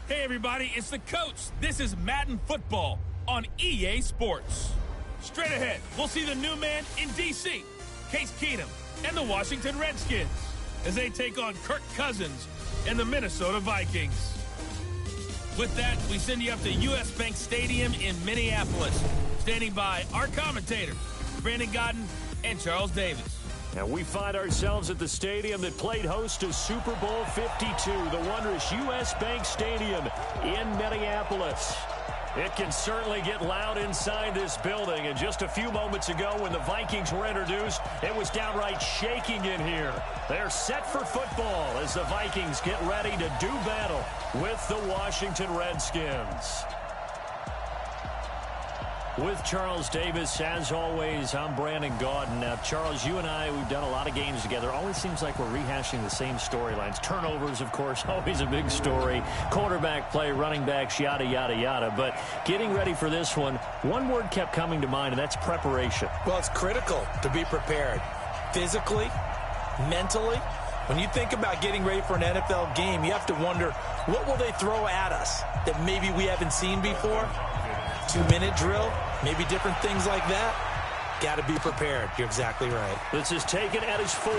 Hey everybody, it's the coach. This is Madden football on EA Sports. Straight ahead, we'll see the new man in DC, Case Keenum, and the Washington Redskins as they take on Kirk Cousins and the Minnesota Vikings. With that, we send you up to US Bank Stadium in Minneapolis. Standing by our commentators, Brandon Godden and Charles Davis. And we find ourselves at the stadium that played host to Super Bowl 52, the wondrous US Bank Stadium in Minneapolis. It can certainly get loud inside this building. And just a few moments ago when the Vikings were introduced, it was downright shaking in here. They're set for football as the Vikings get ready to do battle with the Washington Redskins. With Charles Davis, as always, I'm Brandon Gaudin. Now, Charles, you and I, we've done a lot of games together. Always seems like we're rehashing the same storylines. Turnovers, of course, always a big story. Quarterback play, running backs, yada, yada, yada. But getting ready for this one word kept coming to mind, and that's preparation. Well, it's critical to be prepared physically, mentally. When you think about getting ready for an NFL game, you have to wonder, what will they throw at us that maybe we haven't seen before? 2-minute drill, maybe different things like that. Got to be prepared. You're exactly right. This is taken at his 4.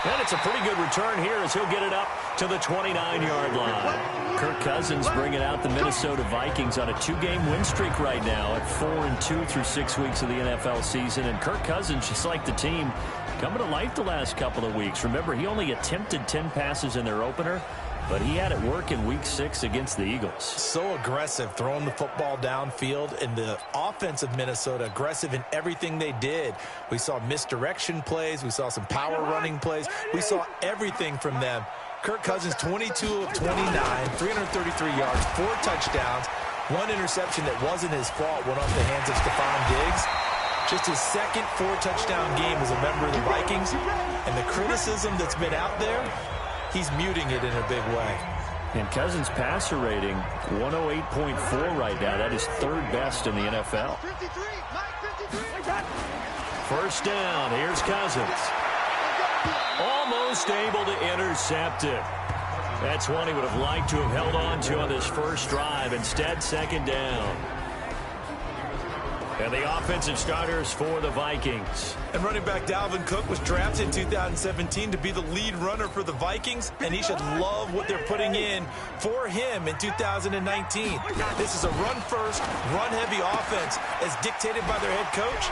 And it's a pretty good return here as he'll get it up to the 29-yard line. Kirk Cousins bringing out the Minnesota Vikings on a 2-game win streak right now at 4-2 through 6 weeks of the NFL season. And Kirk Cousins, just like the team, coming to life the last couple of weeks. Remember, he only attempted 10 passes in their opener, but he had it work in Week 6 against the Eagles. So aggressive, throwing the football downfield. And the offense of Minnesota, aggressive in everything they did. We saw misdirection plays. We saw some power running plays. We saw everything from them. Kirk Cousins, 22 of 29, 333 yards, 4 touchdowns. 1 interception that wasn't his fault went off the hands of Stephon Diggs. Just his second 4-touchdown game as a member of the Vikings. And the criticism that's been out there, he's muting it in a big way. And Cousins' passer rating, 108.4 right now. That is 3rd best in the NFL. First down. Here's Cousins. Almost able to intercept it. That's one he would have liked to have held on to on this first drive. Instead, second down. And the offensive starters for the Vikings. And running back Dalvin Cook was drafted in 2017 to be the lead runner for the Vikings, and he should love what they're putting in for him in 2019. This is a run-first, run-heavy offense as dictated by their head coach.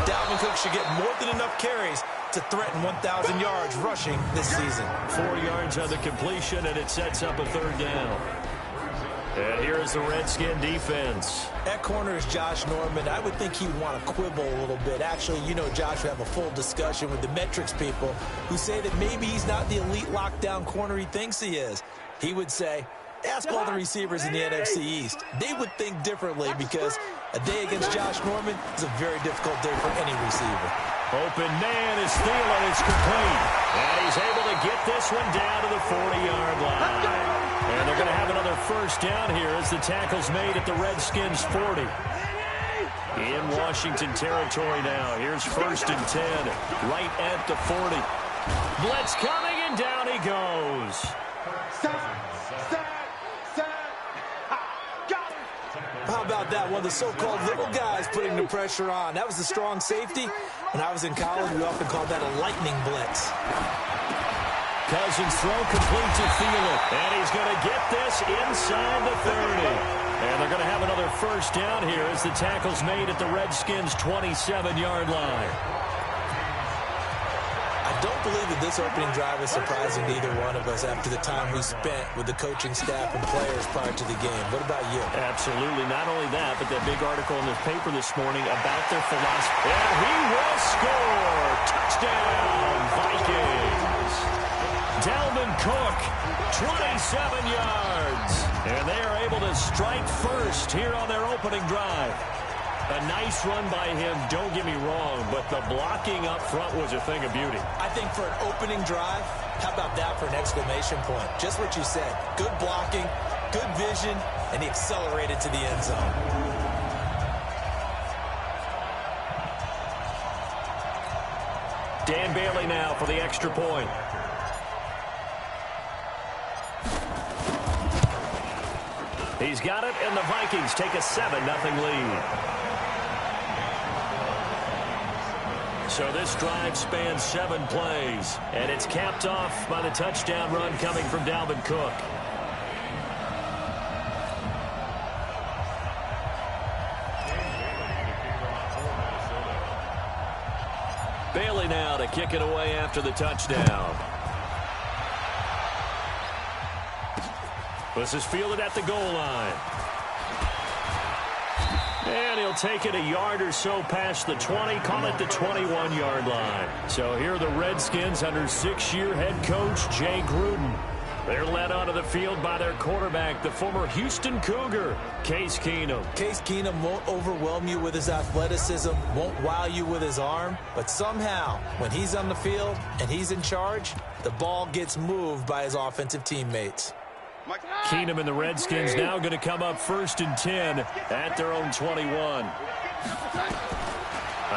Dalvin Cook should get more than enough carries to threaten 1,000 yards rushing this season. 4 yards on the completion, and it sets up a 3rd down. And here is the Redskin defense. At corner is Josh Norman. I would think he'd want to quibble a little bit. Actually, you know, Josh would have a full discussion with the metrics people who say that maybe he's not the elite lockdown corner he thinks he is. He would say, ask all the receivers in the NFC East. They would think differently because a day against Josh Norman is a very difficult day for any receiver. Open man is Thielen. It's complete. And he's able to get this one down to the 40-yard line. And they're going to have another first down here as the tackle's made at the Redskins' 40. In Washington territory now. Here's 1st and 10, right at the 40. Blitz coming, and down he goes. How about that? One of the so-called little guys putting the pressure on. That was the strong safety. When I was in college, we often called that a lightning blitz. Cousins throw complete to Thielen. And he's going to get this inside the 30. And they're going to have another first down here as the tackle's made at the Redskins' 27-yard line. I don't believe that this opening drive is surprising to either one of us after the time we spent with the coaching staff and players prior to the game. What about you? Absolutely. Not only that, but that big article in the paper this morning about their philosophy. And he will score. Touchdown, Vikings. Dalvin Cook, 27 yards. And they are able to strike first here on their opening drive. A nice run by him, don't get me wrong, but the blocking up front was a thing of beauty. I think for an opening drive, how about that for an exclamation point? Just what you said. Good blocking, good vision, and he accelerated to the end zone. Dan Bailey now for the extra point. He's got it, and the Vikings take a 7-0 lead. So this drive spans 7 plays, and it's capped off by the touchdown run coming from Dalvin Cook. Bailey now to kick it away after the touchdown. This is fielded at the goal line. And he'll take it a yard or so past the 20, call it the 21-yard line. So here are the Redskins under 6-year head coach Jay Gruden. They're led onto the field by their quarterback, the former Houston Cougar, Case Keenum. Case Keenum won't overwhelm you with his athleticism, won't wow you with his arm, but somehow, when he's on the field and he's in charge, the ball gets moved by his offensive teammates. Keenum and the Redskins now going to come up 1st and 10 at their own 21. A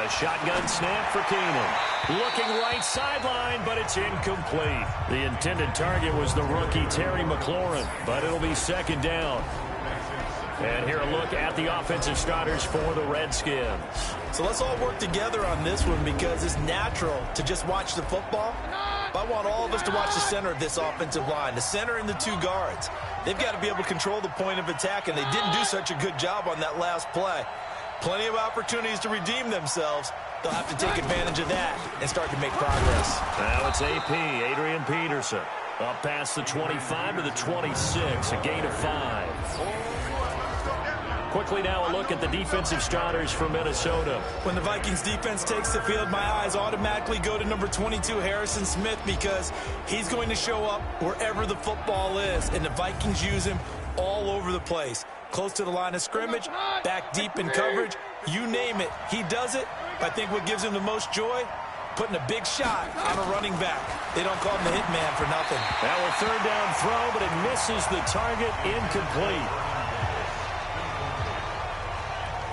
shotgun snap for Keenum. Looking right sideline, but it's incomplete. The intended target was the rookie Terry McLaurin, but it'll be 2nd down. And here a look at the offensive starters for the Redskins. So let's all work together on this one because it's natural to just watch the football. But I want all of us to watch the center of this offensive line, the center and the 2 guards. They've got to be able to control the point of attack, and they didn't do such a good job on that last play. Plenty of opportunities to redeem themselves. They'll have to take advantage of that and start to make progress. Now it's AP, Adrian Peterson. Up past the 25 to the 26, a gain of 5. Quickly now a look at the defensive starters for Minnesota. When the Vikings defense takes the field, my eyes automatically go to number 22, Harrison Smith, because he's going to show up wherever the football is, and the Vikings use him all over the place. Close to the line of scrimmage, back deep in coverage, you name it, he does it. I think what gives him the most joy, putting a big shot on a running back. They don't call him the hit man for nothing. Now a 3rd down throw, but it misses the target, incomplete.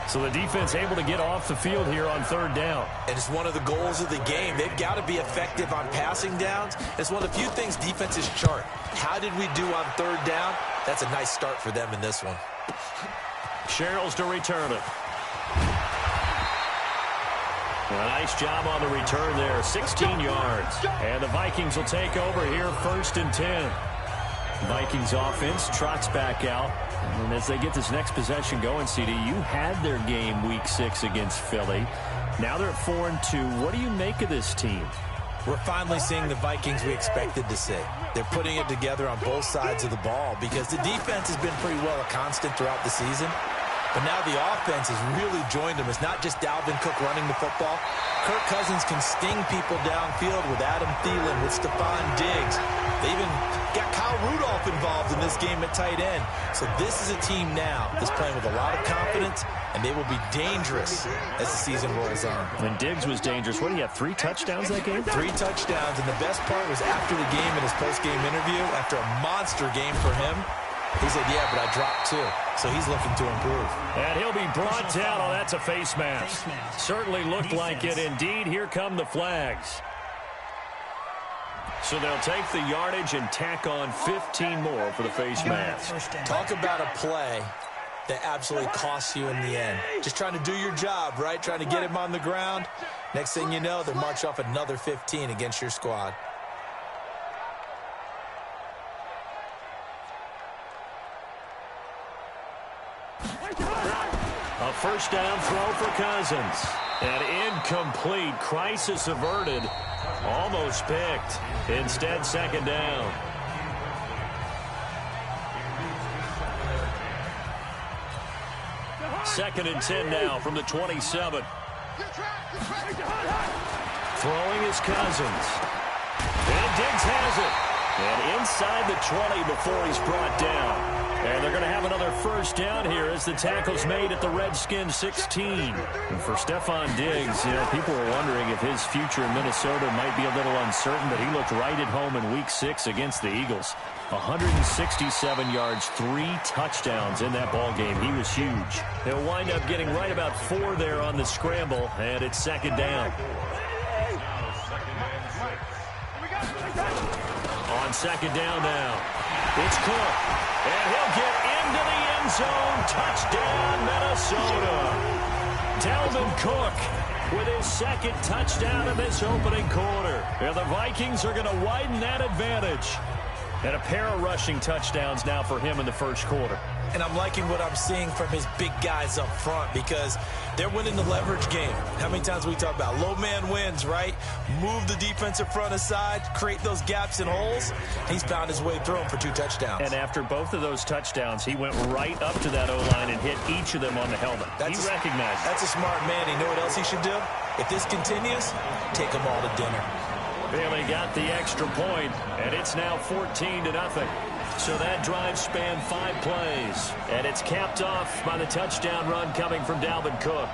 So the defense able to get off the field here on 3rd down. And it's one of the goals of the game. They've got to be effective on passing downs. It's one of the few things defenses chart. How did we do on 3rd down? That's a nice start for them in this one. Sherrills to return it. A nice job on the return there, 16 yards. And the Vikings will take over here 1st and 10. Vikings offense trots back out. And as they get this next possession going, CD, you had their game week 6 against Philly. Now they're at 4-2. What do you make of this team? We're finally seeing the Vikings we expected to see. They're putting it together on both sides of the ball because the defense has been pretty well a constant throughout the season. But now the offense has really joined them. It's not just Dalvin Cook running the football. Kirk Cousins can sting people downfield with Adam Thielen, with Stephon Diggs. They even got Kyle Rudolph involved in this game at tight end. So this is a team now that's playing with a lot of confidence, and they will be dangerous as the season rolls on. When Diggs was dangerous, what do you have, 3 touchdowns that game? 3 touchdowns, and the best part was after the game in his post-game interview, after a monster game for him, he said, yeah, but I dropped 2. So he's looking to improve. And he'll be brought down. Oh, that's a face mask. Certainly looked like it. Indeed, here come the flags. So they'll take the yardage and tack on 15 more for the face mask. Talk about a play that absolutely costs you in the end. Just trying to do your job, right? Trying to get him on the ground. Next thing you know, they march off another 15 against your squad. A 1st down throw for Cousins. And incomplete. Crisis averted. Almost picked. Instead, 2nd down. Second and 10 now from the 27. Throwing is Cousins. And Diggs has it. And inside the 20 before he's brought down. And they're going to have another 1st down here as the tackle's made at the Redskins 16. And for Stephon Diggs, you know, people were wondering if his future in Minnesota might be a little uncertain, but he looked right at home in week 6 against the Eagles. 167 yards, 3 touchdowns in that ball game. He was huge. He'll wind up getting right about 4 there on the scramble, and it's 2nd down. On 2nd down now. It's Cook. And he'll get into the end zone. Touchdown, Minnesota. Dalvin Cook with his second touchdown in this opening quarter. And the Vikings are going to widen that advantage. And a pair of rushing touchdowns now for him in the first quarter. And I'm liking what I'm seeing from his big guys up front because they're winning the leverage game. How many times we talk about low man wins, right? Move the defensive front aside, create those gaps and holes. He's found his way through them for 2 touchdowns. And after both of those touchdowns, he went right up to that O-line and hit each of them on the helmet. He recognized it. That's a smart man. You know what else he should do? If this continues, take them all to dinner. Bailey got the extra point, and it's now 14-0. So that drive spanned 5 plays, and it's capped off by the touchdown run coming from Dalvin Cook.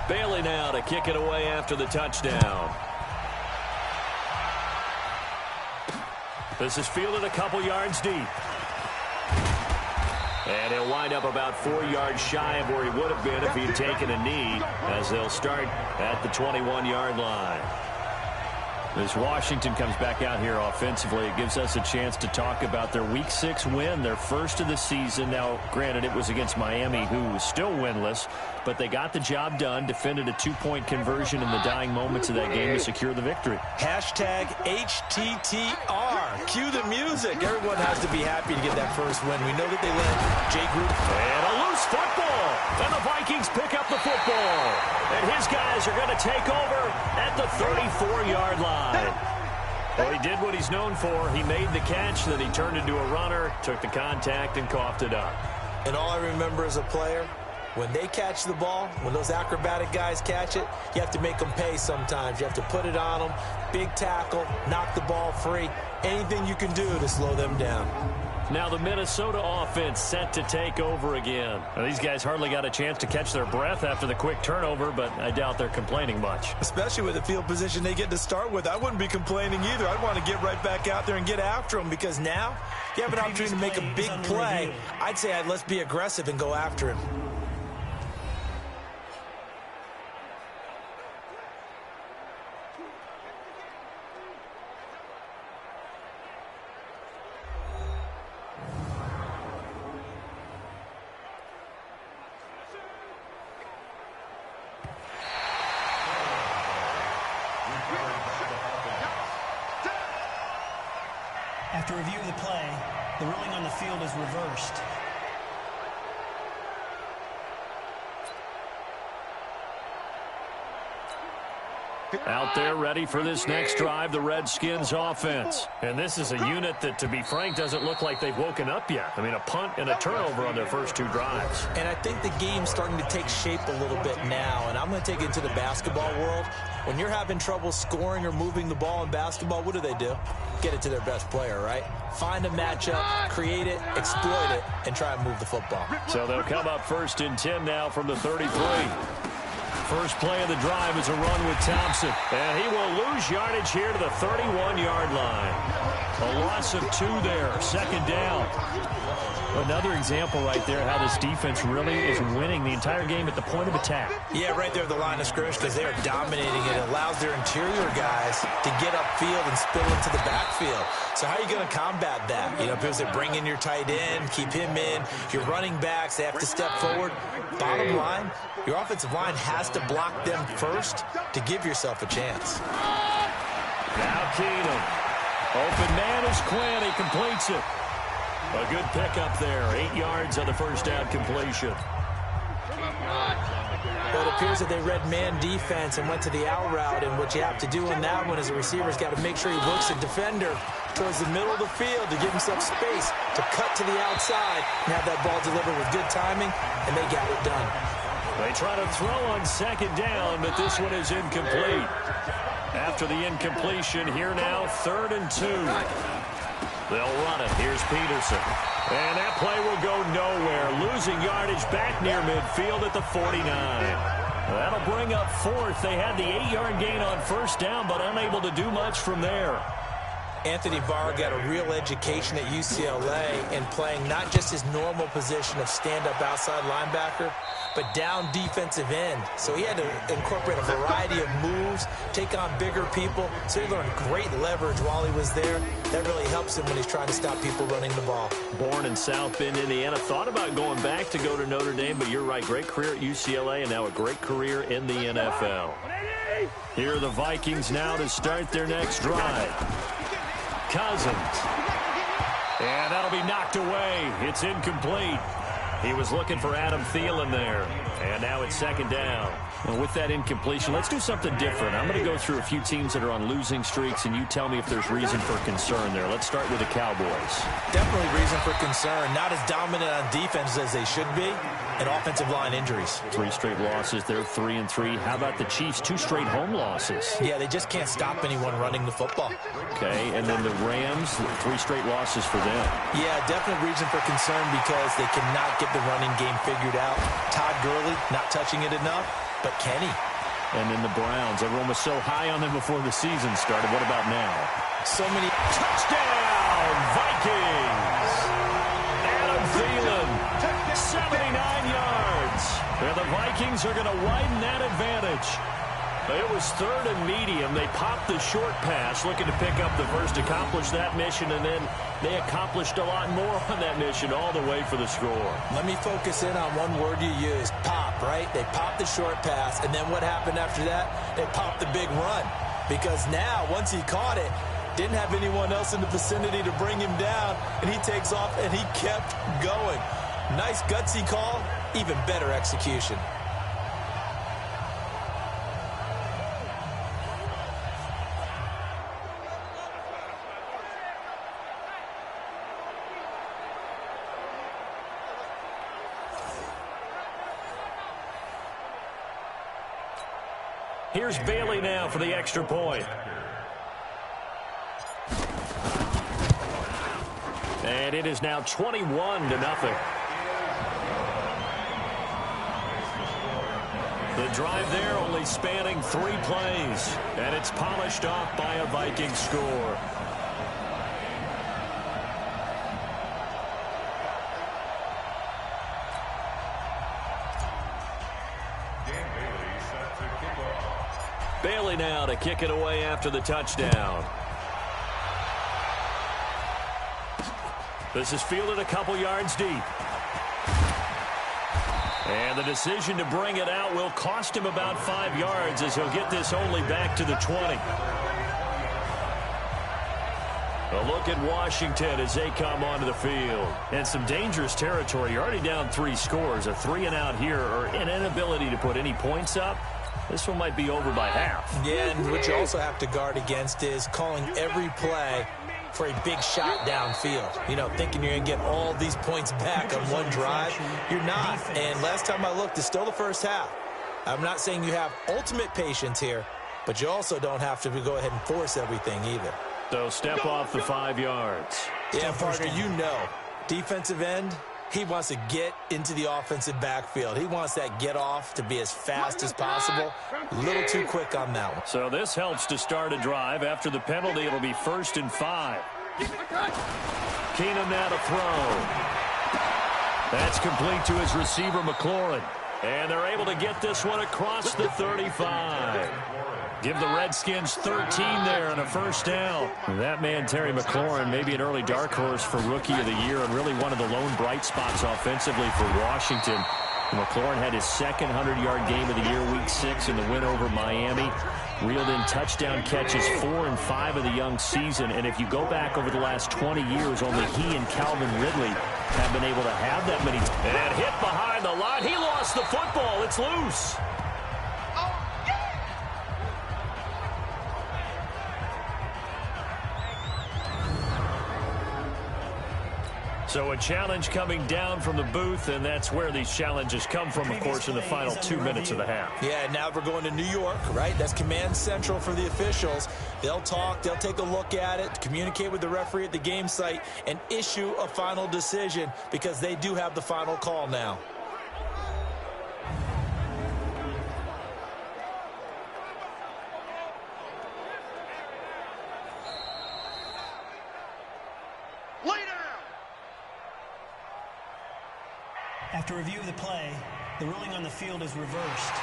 Bailey now to kick it away after the touchdown. This is fielded a couple yards deep. And he'll wind up about 4 yards shy of where he would have been if he'd taken a knee, as they'll start at the 21-yard line. As Washington comes back out here offensively, it gives us a chance to talk about their Week 6 win, their first of the season. Now, granted, it was against Miami, who was still winless, but they got the job done, defended a 2-point conversion in the dying moments of that game to secure the victory. Hashtag HTTR. Cue the music. Everyone has to be happy to get that first win. We know that they led Jay Group. And a loose football. And the Vikings pick up the football. And his guys are going to take over at the 34-yard line. Well, he did what he's known for. He made the catch, then he turned into a runner, took the contact, and coughed it up. And all I remember as a player, when they catch the ball, when those acrobatic guys catch it, you have to make them pay sometimes. You have to put it on them, big tackle, knock the ball free. Anything you can do to slow them down. Now the Minnesota offense set to take over again. Now, these guys hardly got a chance to catch their breath after the quick turnover, but I doubt they're complaining much. Especially with the field position they get to start with. I wouldn't be complaining either. I'd want to get right back out there and get after them because now you have an opportunity to make a big play. I'd say let's be aggressive and go after him. After review of the play, the ruling on the field is reversed. Out there ready for this next drive, the Redskins offense. And this is a unit that, to be frank, doesn't look like they've woken up yet. I mean, a punt and a turnover on their first 2 drives. And I think the game's starting to take shape a little bit now, and I'm going to take it into the basketball world. When you're having trouble scoring or moving the ball in basketball, what do? Get it to their best player, right? Find a matchup, create it, exploit it, and try and move the football. So they'll come up 1st and 10 now from the 33. First play of the drive is a run with Thompson. And he will lose yardage here to the 31-yard line. A loss of 2 there, 2nd down. Another example right there how this defense really is winning the entire game at the point of attack. Yeah, right there at the line of scrimmage because they are dominating it. It allows their interior guys to get upfield and spill into the backfield. So how are you going to combat that? You know, people say bring in your tight end, keep him in. Your running backs, they have to step forward. Bottom line, your offensive line has to block them first to give yourself a chance. Now Keenum. Open man is Quinn. He completes it. A good pickup there. 8 yards on the first down completion. Well, it appears that they read man defense and went to the out route, and what you have to do on that one is a receiver's got to make sure he works a defender towards the middle of the field to give himself space to cut to the outside and have that ball delivered with good timing, and they got it done. They try to throw on 2nd down, but this one is incomplete. After the incompletion, here now 3rd and 2. They'll run it. Here's Peterson. And that play will go nowhere. Losing yardage back near midfield at the 49. That'll bring up 4th. They had the 8-yard gain on 1st down, but unable to do much from there. Anthony Barr got a real education at UCLA in playing not just his normal position of stand-up outside linebacker, but down defensive end. So he had to incorporate a variety of moves, take on bigger people. So he learned great leverage while he was there. That really helps him when he's trying to stop people running the ball. Born in South Bend, Indiana. Thought about going back to go to Notre Dame, but you're right. Great career at UCLA and now a great career in the NFL. Here are the Vikings now to start their next drive. Cousins. And that'll be knocked away. It's incomplete. He was looking for Adam Thielen there. And now it's second down. And with that incompletion, let's do something different. I'm going to go through a few teams that are on losing streaks, and you tell me if there's reason for concern there. Let's start with the Cowboys. Definitely reason for concern. Not as dominant on defense as they should be. And offensive line injuries. 3 straight losses. They're 3-3. How about the Chiefs? 2 straight home losses. Yeah, they just can't stop anyone running the football. Okay, and then the Rams, 3 straight losses for them. Yeah, definite reason for concern because they cannot get the running game figured out. Todd Gurley not touching it enough, but can he? And then the Browns. Everyone was so high on them before the season started. What about now? So many. Touchdown, Vikings! Adam Thielen, 79 yards. And the Vikings are going to widen that advantage. It was 3rd and medium. They popped the short pass, looking to pick up the first, accomplish that mission, and then they accomplished a lot more on that mission all the way for the score. Let me focus in on one word you used, pop, right? They popped the short pass, and then what happened after that? They popped the big run. Because now, once he caught it, didn't have anyone else in the vicinity to bring him down, and he takes off, and he kept going. Nice gutsy call, even better execution. Here's Bailey now for the extra point. And it is now 21-0. The drive there only spanning 3 plays. And it's polished off by a Viking score. Bailey now to kick it away after the touchdown. This is fielded a couple yards deep. And the decision to bring it out will cost him about 5 yards as he'll get this only back to the 20. A look at Washington as they come onto the field. And some dangerous territory. You're already down 3 scores. A 3-and-out here or an inability to put any points up. This one might be over by half. Yeah, and what you also have to guard against is calling every play for a big shot downfield. You know, thinking you're going to get all these points back on one drive. You're not. And last time I looked, it's still the first half. I'm not saying you have ultimate patience here, but you also don't have to go ahead and force everything either. So step off the 5 yards. Yeah, partner, you know, defensive end, he wants to get into the offensive backfield. He wants that get off to be as fast as possible. A little too quick on that one. So this helps to start a drive. After the penalty, it'll be 1st and 5. Keenum now to throw. That's complete to his receiver, McLaurin. And they're able to get this one across the 35. Give the Redskins 13 there and a first down. That man, Terry McLaurin, maybe an early dark horse for Rookie of the Year and really one of the lone bright spots offensively for Washington. McLaurin had his second 100-yard game of the year, Week 6, in the win over Miami. Reeled in touchdown catches 4 and 5 of the young season. And if you go back over the last 20 years, only he and Calvin Ridley have been able to have that many. And hit behind the line. He lost the football. It's loose. So a challenge coming down from the booth, and that's where these challenges come from, of course, in the final 2 minutes of the half. Yeah, now we're going to New York, right? That's command central for the officials. They'll talk, they'll take a look at it, communicate with the referee at the game site, and issue a final decision because they do have the final call now. After review of the play, the ruling on the field is reversed.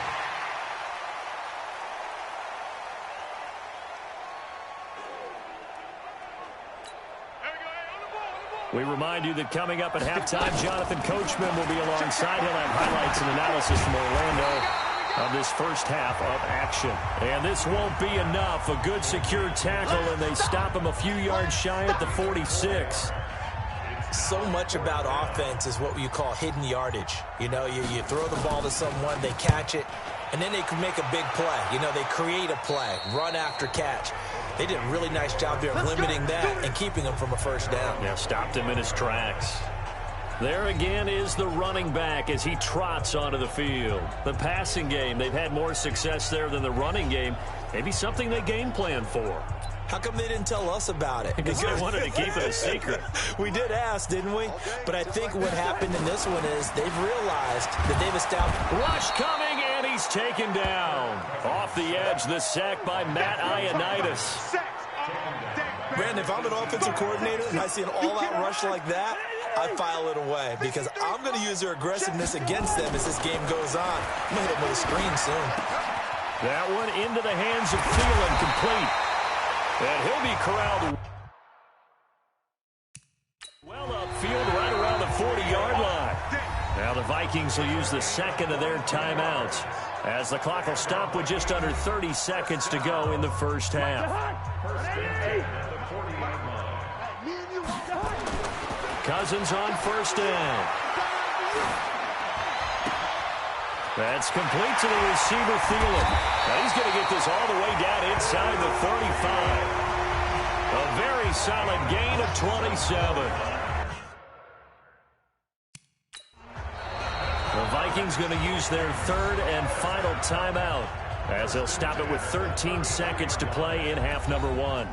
We remind you that coming up at halftime, Jonathan Coachman will be alongside. He'll have highlights and analysis from Orlando of this first half of action. And this won't be enough. A good secure tackle, and they stop him a few yards shy at the 46. So much about offense is what you call hidden yardage. You know, you throw the ball to someone, they catch it, and then they can make a big play. You know, they create a play, run after catch. They did a really nice job there of limiting that and keeping him from a first down. Yeah, stopped him in his tracks. There again is the running back as he trots onto the field. The passing game, they've had more success there than the running game. Maybe something they game plan for. How come they didn't tell us about it? Because they wanted to keep it a secret. We did ask, didn't we? But I think what happened in this one is they've realized that they've established... Rush coming, and he's taken down. Off the edge, the sack by Matt Ioannidis. Brandon, if I'm an offensive coordinator and I see an all-out rush like that, I file it away because I'm going to use their aggressiveness against them as this game goes on. I'm going to hit them with a screen soon. That one into the hands of Thielen, complete. And he'll be corralled well upfield right around the 40-yard line. Now the Vikings will use the second of their timeouts as the clock will stop with just under 30 seconds to go in the first half. Cousins on first down. That's complete to the receiver, Thielen. Now he's going to get this all the way down inside the 35. A very solid gain of 27. The Vikings going to use their third and final timeout as they'll stop it with 13 seconds to play in half number one.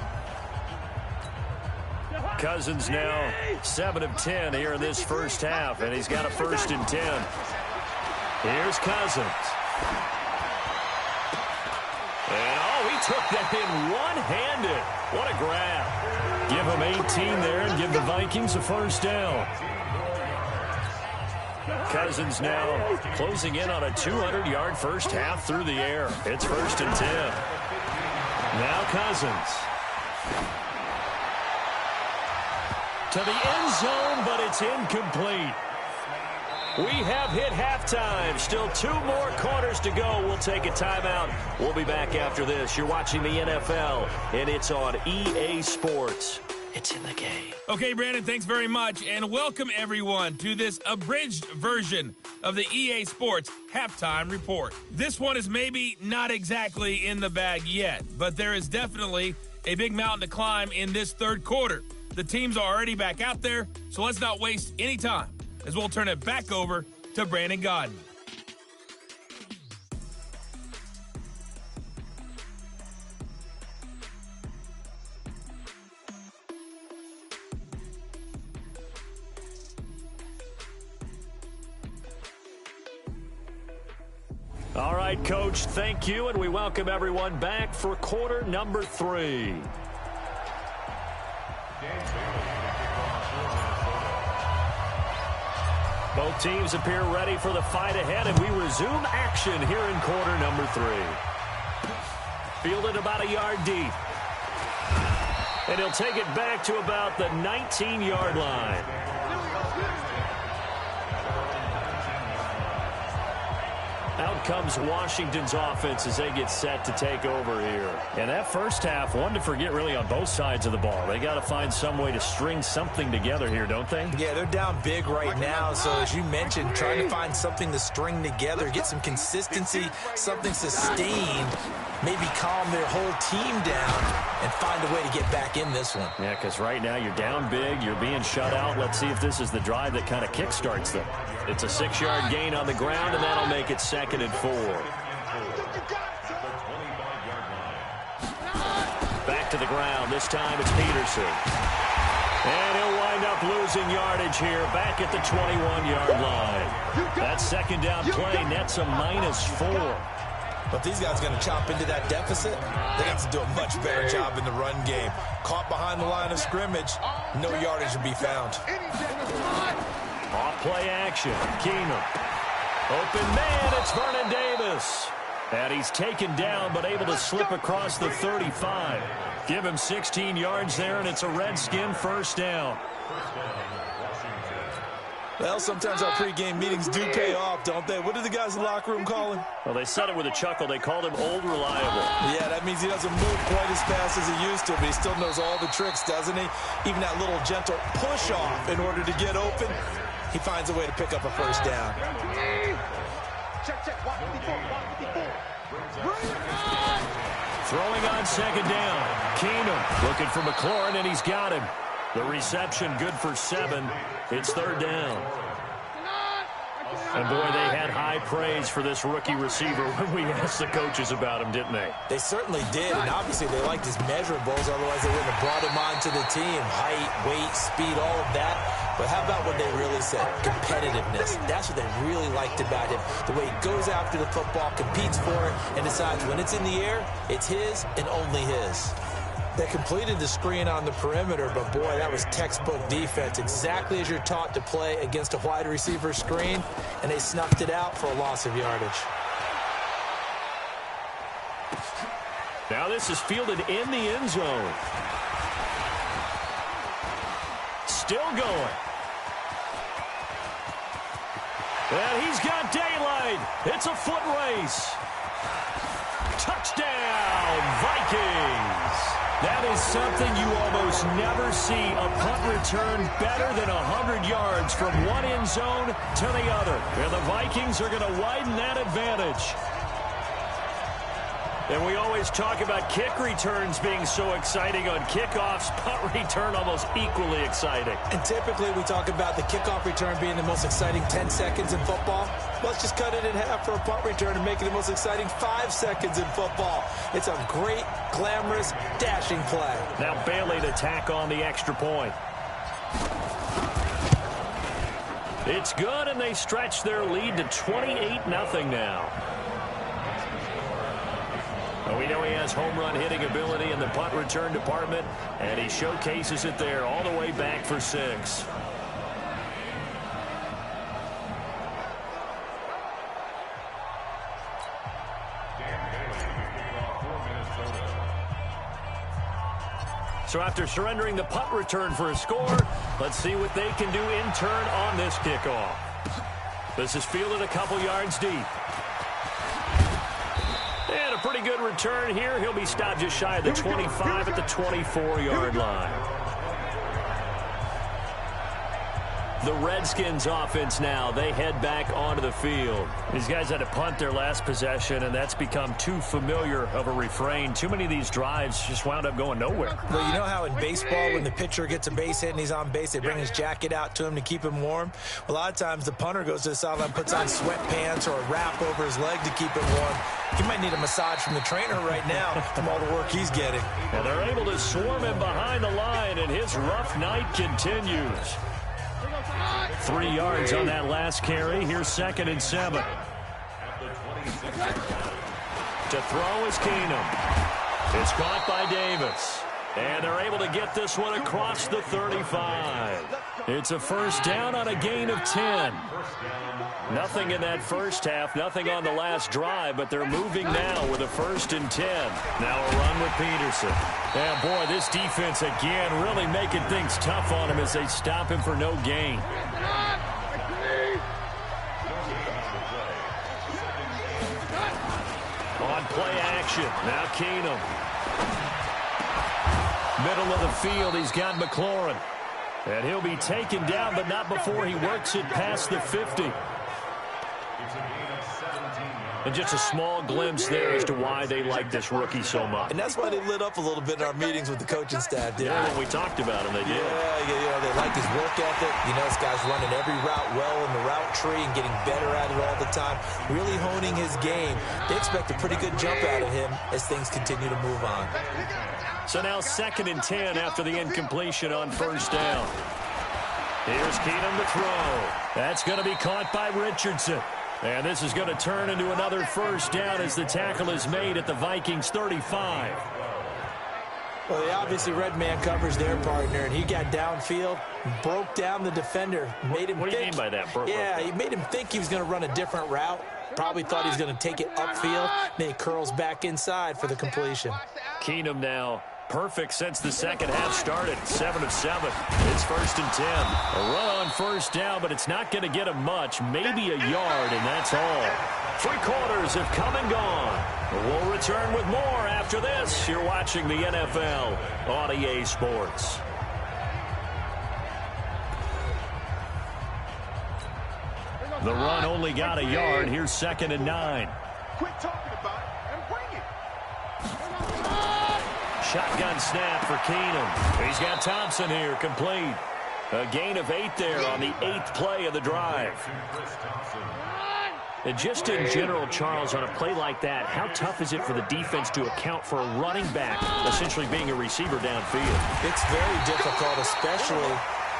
Cousins now 7 of 10 here in this first half, and he's got a 1st and 10. Here's Cousins. And, he took that in one-handed. What a grab. Give him 18 there and give the Vikings a first down. Cousins now closing in on a 200-yard first half through the air. It's 1st and 10. Now Cousins. To the end zone, but it's incomplete. We have hit halftime. Still 2 more quarters to go. We'll take a timeout. We'll be back after this. You're watching the NFL, and it's on EA Sports. It's in the game. Okay, Brandon, thanks very much. And welcome, everyone, to this abridged version of the EA Sports Halftime Report. This one is maybe not exactly in the bag yet, but there is definitely a big mountain to climb in this third quarter. The teams are already back out there, so let's not waste any time as we'll turn it back over to Brandon Godden. All right, Coach, thank you, and we welcome everyone back for quarter number 3. Both teams appear ready for the fight ahead, and we resume action here in quarter number 3. Fielded about a yard deep. And he'll take it back to about the 19-yard line. Out comes Washington's offense as they get set to take over here. And that first half, one to forget really on both sides of the ball. They got to find some way to string something together here, don't they? Yeah, they're down big right now. So as you mentioned, trying to find something to string together, get some consistency, something sustained, maybe calm their whole team down and find a way to get back in this one. Yeah, because right now you're down big, you're being shut out. Let's see if this is the drive that kind of kickstarts them. It's a 6-yard gain on the ground, and that'll make it 2nd and 4. Back to the ground. This time it's Peterson. And he'll wind up losing yardage here back at the 21-yard line. That second down play nets a -4. But these guys are going to chop into that deficit. They have to do a much better job in the run game. Caught behind the line of scrimmage, no yardage to be found. Off play action. Keenum. Open man, it's Vernon Davis. And he's taken down, but able to slip across the 35. Give him 16 yards there, and it's a Redskin first down. Well, sometimes our pregame meetings do pay off, don't they? What did the guys in the locker room call him? Well, they said it with a chuckle. They called him Old Reliable. Yeah, that means he doesn't move quite as fast as he used to, but he still knows all the tricks, doesn't he? Even that little gentle push-off in order to get open, he finds a way to pick up a first down. Throwing on second down. Keenum looking for McLaurin, and he's got him. The reception good for 7. It's third down. And, boy, they had high praise for this rookie receiver when we asked the coaches about him, didn't they? They certainly did, and obviously they liked his measurables. Otherwise, they wouldn't have brought him onto the team. Height, weight, speed, all of that. But how about what they really said? Competitiveness. That's what they really liked about him. The way he goes after the football, competes for it, and decides when it's in the air, it's his and only his. They completed the screen on the perimeter, but, boy, that was textbook defense. Exactly as you're taught to play against a wide receiver screen, and they snuffed it out for a loss of yardage. Now this is fielded in the end zone. Still going. And he's got daylight. It's a foot race. Touchdown, Vikings. That is something you almost never see. A punt return better than 100 yards from one end zone to the other. And the Vikings are going to widen that advantage. And we always talk about kick returns being so exciting on kickoffs. Punt return almost equally exciting. And typically we talk about the kickoff return being the most exciting 10 seconds in football. Let's just cut it in half for a punt return and make it the most exciting 5 seconds in football. It's a great, glamorous, dashing play. Now Bailey to tack on the extra point. It's good, and they stretch their lead to 28-0 now. We know he has home run hitting ability in the punt return department, and he showcases it there all the way back for 6. So after surrendering the punt return for a score, let's see what they can do in turn on this kickoff. This is fielded a couple yards deep. And a pretty good return here. He'll be stopped just shy of the 25 at the 24-yard line. The Redskins offense now, they head back onto the field. These guys had to punt their last possession, and that's become too familiar of a refrain. Too many of these drives just wound up going nowhere. Well, you know how in baseball when the pitcher gets a base hit and he's on base, they bring his jacket out to him to keep him warm? Well, a lot of times the punter goes to the sideline, puts on sweatpants or a wrap over his leg to keep him warm. He might need a massage from the trainer right now from all the work he's getting. Well, they're able to swarm him behind the line, and his rough night continues. 3 yards on that last carry. Here's 2nd and 7. To throw is Keenum. It's caught by Davis. And they're able to get this one across the 35. It's a first down on a gain of 10. Nothing in that first half, nothing on the last drive, but they're moving now with a 1st and 10. Now a run with Peterson. And boy, this defense again really making things tough on him as they stop him for no gain. On play action, now Keenum. Middle of the field, he's got McLaurin. And he'll be taken down, but not before he works it past the 50. And just a small glimpse there as to why they like this rookie so much. And that's why they lit up a little bit in our meetings with the coaching staff, didn't they? When we talked about him, they did. Yeah, you know, they like his work ethic. You know, this guy's running every route well in the route tree and getting better at it all the time, really honing his game. They expect a pretty good jump out of him as things continue to move on. So now 2nd and 10 after the incompletion on first down. Here's Keenum to throw. That's going to be caught by Richardson. And this is going to turn into another first down as the tackle is made at the Vikings 35. Well, they obviously read man coverage their partner, and he got downfield, broke down the defender, made him What do you mean by that? Yeah, he made him think he was going to run a different route. Probably thought he was going to take it upfield. Then he curls back inside for the completion. Keenum now perfect since the second half started. 7 of 7. It's 1st and 10. A run on first down, but it's not going to get him much. Maybe a yard, and that's all. 3 quarters have come and gone. We'll return with more after this. You're watching the NFL on EA Sports. The run only got a yard. Here's 2nd and 9. Quit talking about it and bring it. Shotgun snap for Keenum. He's got Thompson here, complete. A gain of 8 there on the 8th play of the drive. And just in general, Charles, on a play like that, how tough is it for the defense to account for a running back essentially being a receiver downfield? It's very difficult, especially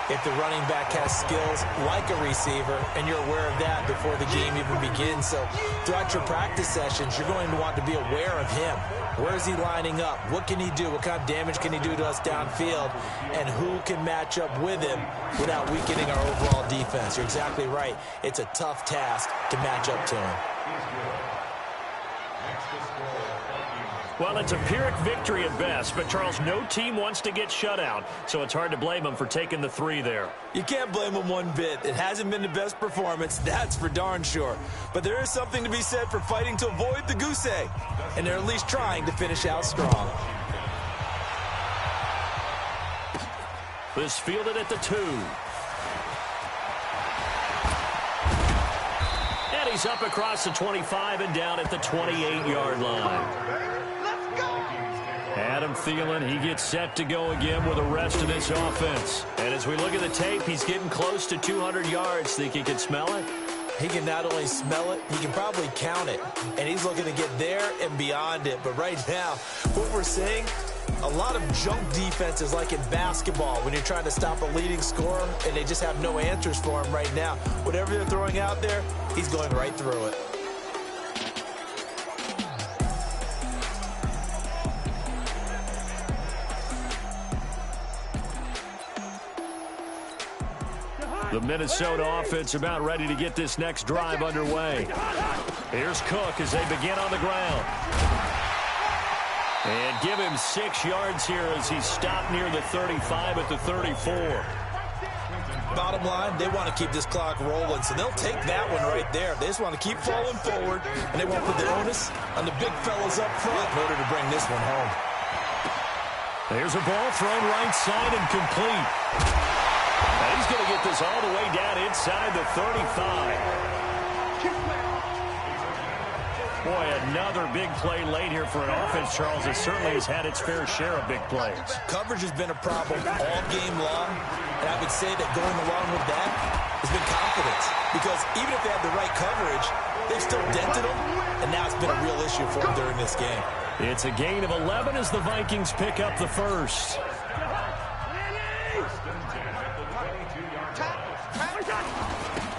if the running back has skills like a receiver, and you're aware of that before the game even begins. So throughout your practice sessions, you're going to want to be aware of him. Where is he lining up? What can he do? What kind of damage can he do to us downfield? And who can match up with him without weakening our overall defense? You're exactly right. It's a tough task to match up to him. Well, it's a Pyrrhic victory at best, but, Charles, no team wants to get shut out, so it's hard to blame them for taking the 3 there. You can't blame them one bit. It hasn't been the best performance, that's for darn sure. But there is something to be said for fighting to avoid the goose egg, and they're at least trying to finish out strong. This fielded at the 2. And he's up across the 25 and down at the 28-yard line. Adam Thielen, he gets set to go again with the rest of this offense. And as we look at the tape, he's getting close to 200 yards. Think he can smell it? He can not only smell it, he can probably count it. And he's looking to get there and beyond it. But right now, what we're seeing, a lot of junk defenses like in basketball when you're trying to stop a leading scorer and they just have no answers for him right now. Whatever they're throwing out there, he's going right through it. The Minnesota offense about ready to get this next drive underway. Here's Cook as they begin on the ground. And give him 6 yards here as he's stopped near the 35 at the 34. Bottom line, they want to keep this clock rolling, so they'll take that one right there. They just want to keep falling forward, and they won't put the onus on the big fellas up front in order to bring this one home. There's a ball thrown right side and complete. And he's going to get this all the way down inside the 35. Boy, another big play late here for an offense, Charles, that certainly has had its fair share of big plays. Coverage has been a problem all game long, and I would say that going along with that has been confidence. Because even if they have the right coverage, they've still dented them, and now it's been a real issue for them during this game. It's a gain of 11 as the Vikings pick up the first.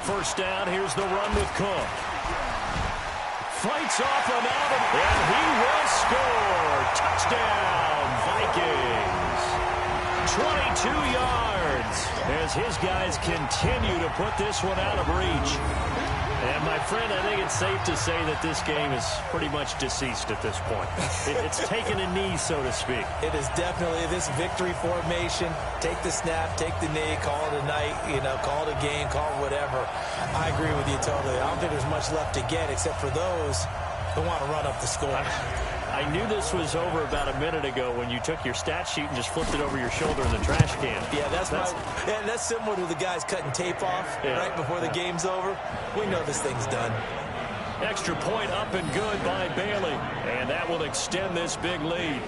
First down, here's the run with Cook. Fights off another, and he will score. Touchdown, Vikings. 22 yards as his guys continue to put this one out of reach. And, my friend, I think it's safe to say that this game is pretty much deceased at this point. It's taken a knee, so to speak. It is definitely this victory formation. Take the snap, take the knee, call it a night, call it a game, call it whatever. I agree with you totally. I don't think there's much left to get except for those who want to run up the score. I knew this was over about a minute ago when you took your stat sheet and just flipped it over your shoulder in the trash can. Yeah, that's similar to the guys cutting tape off right before the game's over. We know this thing's done. Extra point up and good by Bailey, and that will extend this big lead.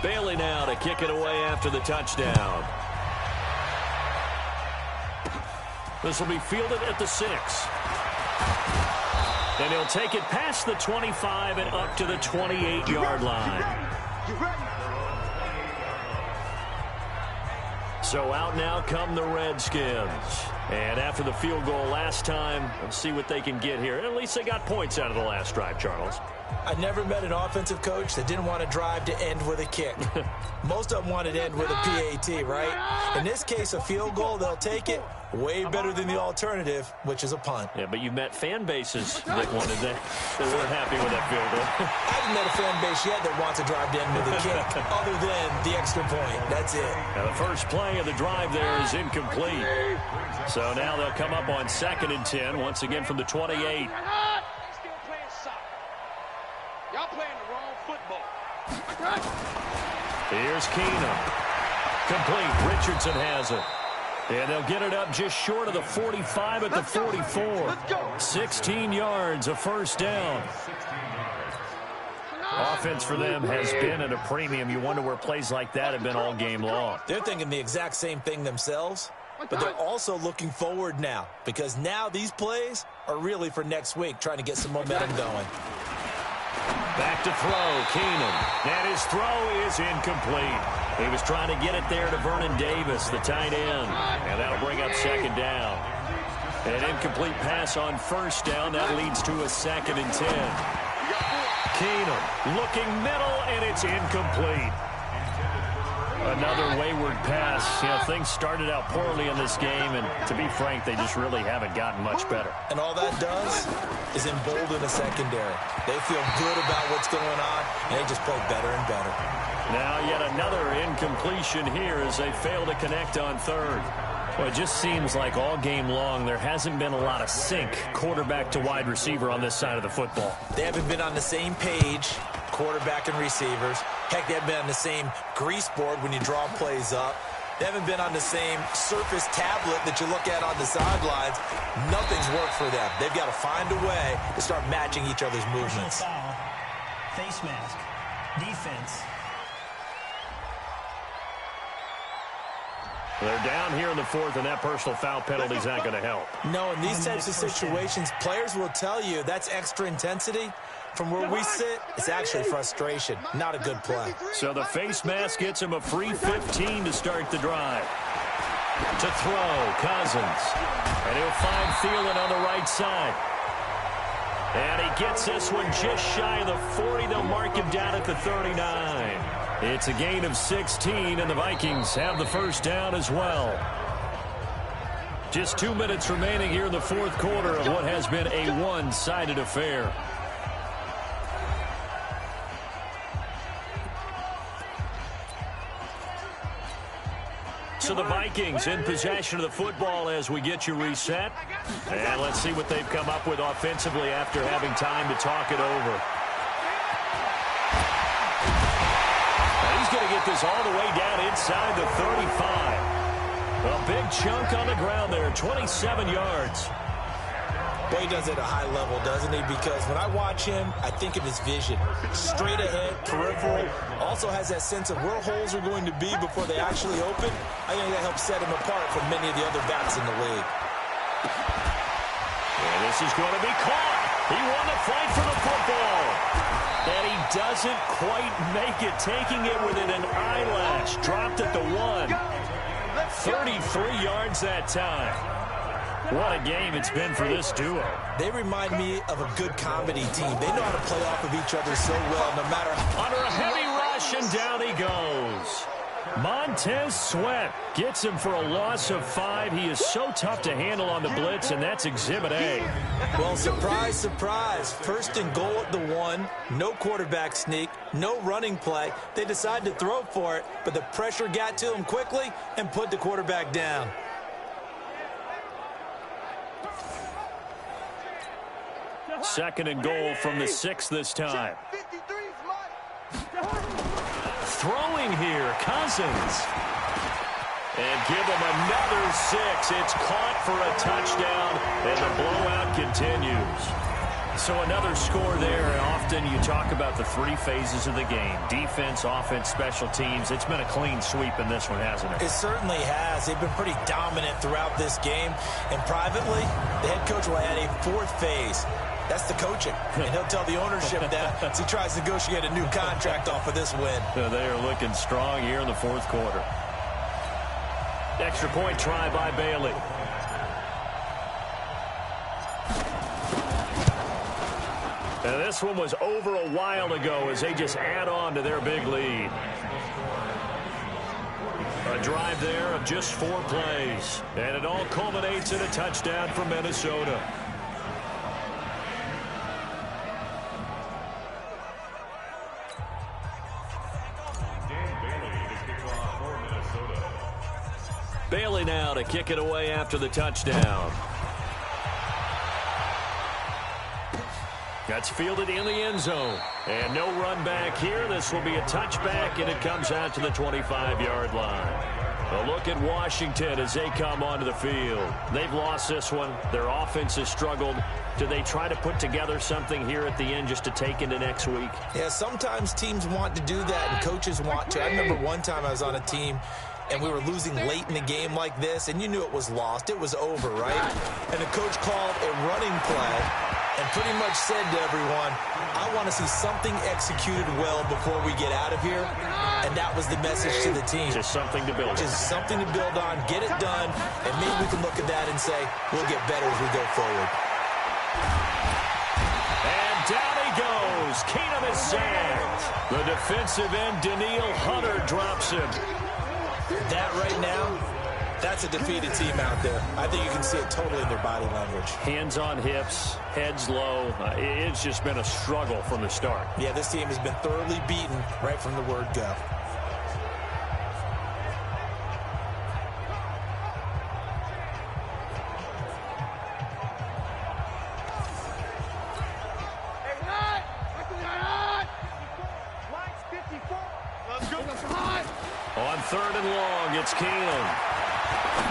Bailey now to kick it away after the touchdown. This will be fielded at the 6. And he'll take it past the 25 and up to the 28-yard line. So out now come the Redskins. And after the field goal last time, let's see what they can get here. At least they got points out of the last drive, Charles. I never met an offensive coach that didn't want to drive to end with a kick. Most of them wanted to end with a PAT, right? In this case, a field goal, they'll take it. Way better than the alternative, which is a punt. Yeah, but you've met fan bases that wanted that. They weren't happy with that field goal. I haven't met a fan base yet that wants to drive to end with a kick, other than the extra point. That's it. Now, the first play of the drive there is incomplete. So now they'll come up on 2nd and 10, once again from the 28. Y'all playing the wrong football. Here's Keenum. Complete. Richardson has it. And they'll get it up just short of the 45 at the 44. 16 yards, a first down. Offense for them has been at a premium. You wonder where plays like that have been all game long. They're thinking the exact same thing themselves, but they're also looking forward now, because now these plays are really for next week, trying to get some momentum going. Back to throw, Keenum. And his throw is incomplete. He was trying to get it there to Vernon Davis, the tight end. And that'll bring up 2nd down. An incomplete pass on 1st down. That leads to a 2nd and 10. Keenum looking middle, and it's incomplete. Another wayward pass. You know, things started out poorly in this game, and to be frank, they just really haven't gotten much better. And all that does is embolden the secondary. They feel good about what's going on, and they just play better and better. Now yet another incompletion here as they fail to connect on 3rd. Well, it just seems like all game long there hasn't been a lot of sync quarterback to wide receiver on this side of the football. They haven't been on the same page, quarterback and receivers. Heck, they haven't been on the same grease board when you draw plays up. They haven't been on the same surface tablet that you look at on the sidelines. Nothing's worked for them. They've got to find a way to start matching each other's movements. Foul, face mask, defense. They're down here in the 4th, and that personal foul penalty is not going to help. No, in these types of situations, players will tell you that's extra intensity. From where we sit, it's actually frustration, not a good play. So the face mask gets him a free 15 to start the drive. To throw, Cousins. And he'll find Thielen on the right side. And he gets this one just shy of the 40. They'll mark him down at the 39. It's a gain of 16, and the Vikings have the first down as well. Just 2 minutes remaining here in the 4th quarter of what has been a one-sided affair. So the Vikings in possession of the football as we get you reset. And let's see what they've come up with offensively after having time to talk it over. And he's going to get this all the way down inside the 35. A big chunk on the ground there, 27 yards. Well, he does it at a high level, doesn't he? Because when I watch him, I think of his vision. Straight ahead, peripheral. Also has that sense of where holes are going to be before they actually open. I think that helps set him apart from many of the other backs in the league. And this is going to be caught. He won the fight for the football. And he doesn't quite make it, taking it within an eyelash. Dropped at the 1. 33 yards that time. What a game it's been for this duo. They remind me of a good comedy team. They know how to play off of each other so well, no matter... Under a heavy rush, and down he goes. Montez Sweat gets him for a loss of 5. He is so tough to handle on the blitz, and that's Exhibit A. Well, surprise, surprise. 1st and goal at the 1. No quarterback sneak. No running play. They decided to throw for it, but the pressure got to him quickly and put the quarterback down. 2nd and goal from the 6 this time. Throwing here, Cousins. And give him another 6. It's caught for a touchdown, and the blowout continues. So another score there. Often you talk about the 3 phases of the game. Defense, offense, special teams. It's been a clean sweep in this one, hasn't it? It certainly has. They've been pretty dominant throughout this game. And privately, the head coach will add a 4th phase. That's the coaching. And he'll tell the ownership that as he tries to negotiate a new contract off of this win. They are looking strong here in the fourth quarter. Extra point try by Bailey. And this one was over a while ago as they just add on to their big lead. A drive there of just 4 plays. And it all culminates in a touchdown for Minnesota. Bailey now to kick it away after the touchdown. That's fielded in the end zone. And no run back here. This will be a touchback, and it comes out to the 25-yard line. A look at Washington as they come onto the field. They've lost this one. Their offense has struggled. Do they try to put together something here at the end just to take into next week? Yeah, sometimes teams want to do that, and coaches want to. I remember one time I was on a team, and we were losing late in the game like this, and you knew it was lost. It was over, right? And the coach called a running play and pretty much said to everyone, I want to see something executed well before we get out of here. And that was the message to the team. Just something to build on. Just something to build on, get it done, and maybe we can look at that and say, we'll get better as we go forward. And down he goes. Keenum is sacked. The defensive end, Daniil Hunter, drops him. That right now, that's a defeated team out there. I think you can see it totally in their body language. Hands on hips, heads low. It's just been a struggle from the start. Yeah, this team has been thoroughly beaten right from the word go. On 3rd and long, it's Keenum.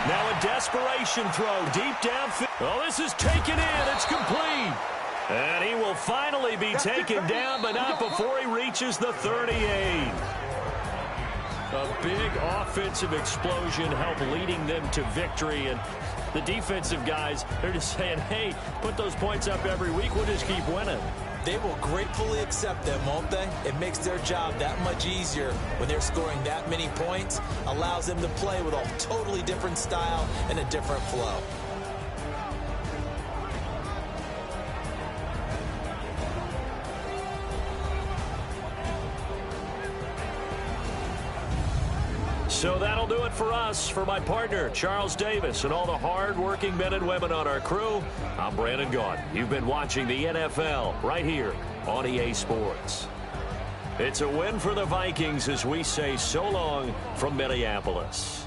Now a desperation throw deep downfield. Oh, this is taken in. It's complete. And he will finally be taken down, but not before he reaches the 38. A big offensive explosion helped leading them to victory. And the defensive guys, they're just saying, hey, put those points up every week. We'll just keep winning. They will gratefully accept them, won't they? It makes their job that much easier when they're scoring that many points. Allows them to play with a totally different style and a different flow. So that'll do it for us. For my partner, Charles Davis, and all the hard-working men and women on our crew, I'm Brandon Gaudin. You've been watching the NFL right here on EA Sports. It's a win for the Vikings as we say so long from Minneapolis.